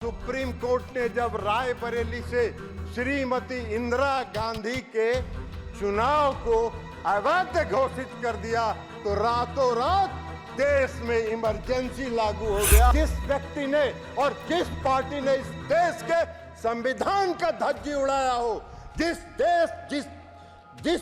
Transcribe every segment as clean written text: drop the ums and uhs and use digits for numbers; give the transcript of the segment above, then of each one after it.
Supreme court ने जब रायबरेली से श्रीमती इंदिरा गांधी के चुनाव को अवैध घोषित कर दिया तो रातों रात देश में इमरजेंसी लागू हो गया। जिस व्यक्ति ने और जिस पार्टी ने इस देश के संविधान का धज्जी उड़ाया हो, जिस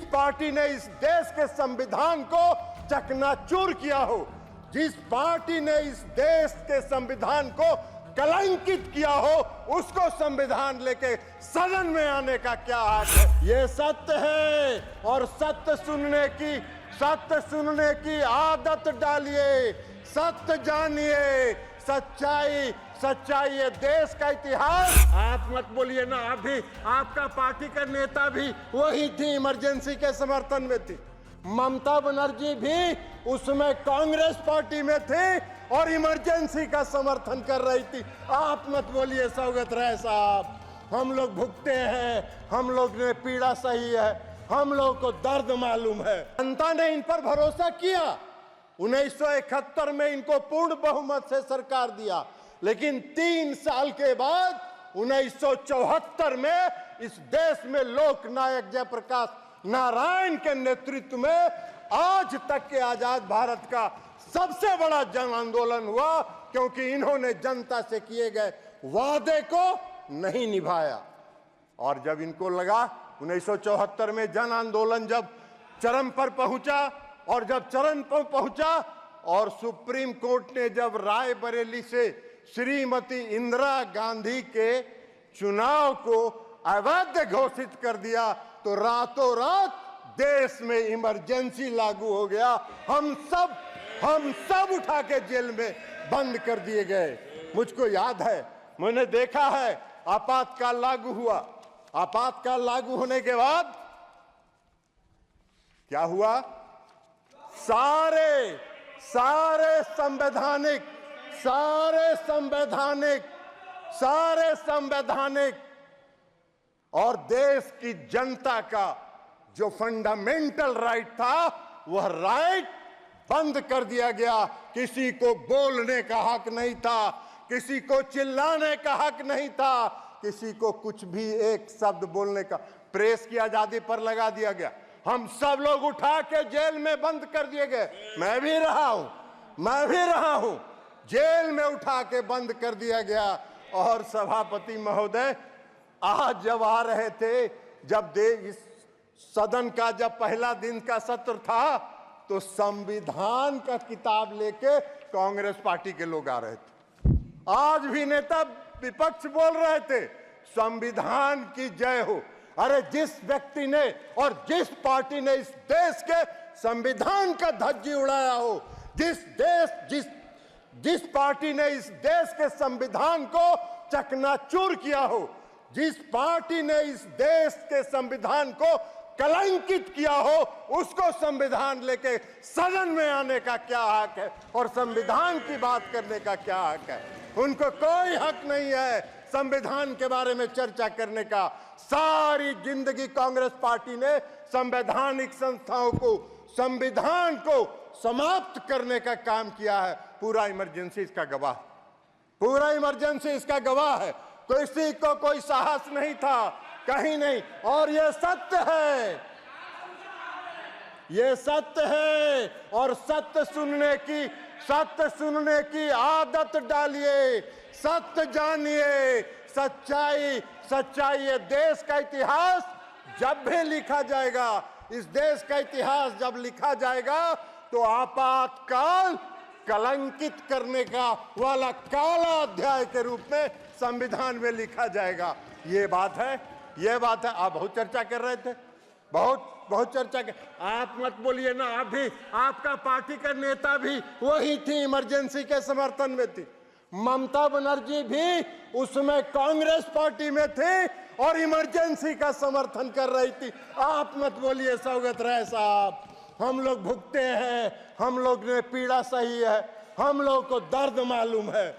पार्टी ने इस देश के संविधान को चकनाचूर किया हो, जिस पार्टी ने इस देश के संविधान को कलंकित किया हो, उसको संविधान लेके सदन में आने का क्या हक है। ये सत्य है और सत्य सुनने की आदत डालिए, सत्य जानिए, सच्चाई ये देश का इतिहास। आप मत बोलिए ना, अभी आपका पार्टी का नेता भी वही थी, इमरजेंसी के समर्थन में थी। ममता बनर्जी भी उसमें कांग्रेस पार्टी में थे और इमरजेंसी का समर्थन कर रही थी। आप मत बोलिए सौगत राय साहब, हम लोग भुगते हैं, हम लोग ने पीड़ा सही है, हम लोग को दर्द मालूम है। जनता ने इन पर भरोसा किया, 1971 में इनको पूर्ण बहुमत से सरकार दिया, लेकिन 3 साल के बाद 1974 में इस देश में लोकनायक जयप्रकाश नारायण के नेतृत्व में आज तक के आजाद भारत का सबसे बड़ा जन आंदोलन हुआ, क्योंकि इन्होंने जनता से किए गए वादे को नहीं निभाया। और जब इनको लगा 1974 में जन आंदोलन जब चरम पर पहुंचा और सुप्रीम कोर्ट ने जब रायबरेली से श्रीमती इंदिरा गांधी के चुनाव को अवैध घोषित कर दिया तो रातों रात देश में इमरजेंसी लागू हो गया। हम सब उठा के जेल में बंद कर दिए गए। मुझको याद है, मैंने देखा है, आपातकाल लागू हुआ। आपातकाल लागू होने के बाद क्या हुआ? सारे संवैधानिक और देश की जनता का जो फंडामेंटल राइट था, वह राइट बंद कर दिया गया। किसी को बोलने का हक नहीं था, किसी को चिल्लाने का हक नहीं था, किसी को कुछ भी एक शब्द बोलने का, प्रेस की आजादी पर लगा दिया गया। हम सब लोग उठा के जेल में बंद कर दिए गए। मैं भी रहा हूं, जेल में उठा के बंद कर दिया गया। और सभापति महोदय आज जब आ रहे थे, जब इस सदन का जब पहला दिन का सत्र था, तो संविधान का किताब लेके कांग्रेस पार्टी के लोग आ रहे थे। आज भी नेता विपक्ष बोल रहे थे संविधान की जय हो। अरे जिस व्यक्ति ने और जिस पार्टी ने इस देश के संविधान का धज्जी उड़ाया हो, जिस पार्टी ने इस देश के संविधान को चकनाचूर किया हो, जिस पार्टी ने इस देश के संविधान को कलंकित किया हो, उसको संविधान लेके सदन में आने का क्या हक है और संविधान की बात करने का क्या हक है? उनको कोई हक नहीं है संविधान के बारे में चर्चा करने का। सारी जिंदगी कांग्रेस पार्टी ने संवैधानिक संस्थाओं को, संविधान को समाप्त करने का काम किया है। पूरा इमरजेंसी इसका गवाह है। किसी को कोई साहस नहीं था, कहीं नहीं। और ये सत्य है और सत्य सुनने की आदत डालिए, सत्य जानिए, सच्चाई ये देश का इतिहास जब भी लिखा जाएगा, इस देश का इतिहास जब लिखा जाएगा तो आपातकाल कलंकित करने का वाला काला अध्याय के रूप में संविधान में लिखा जाएगा। ये बात है। आप बहुत चर्चा कर रहे थे, बहुत चर्चा कर। आप मत बोलिए ना, अभी आपका पार्टी का नेता भी वही थी, इमरजेंसी के समर्थन में थी। ममता बनर्जी भी उसमें कांग्रेस पार्टी में थे और इमरजेंसी का समर्थन कर रही थी। आप मत बोलिए सौगत राय साहब, हम लोग भुगते हैं, हम लोग ने पीड़ा सही है, हम लोग को दर्द मालूम है।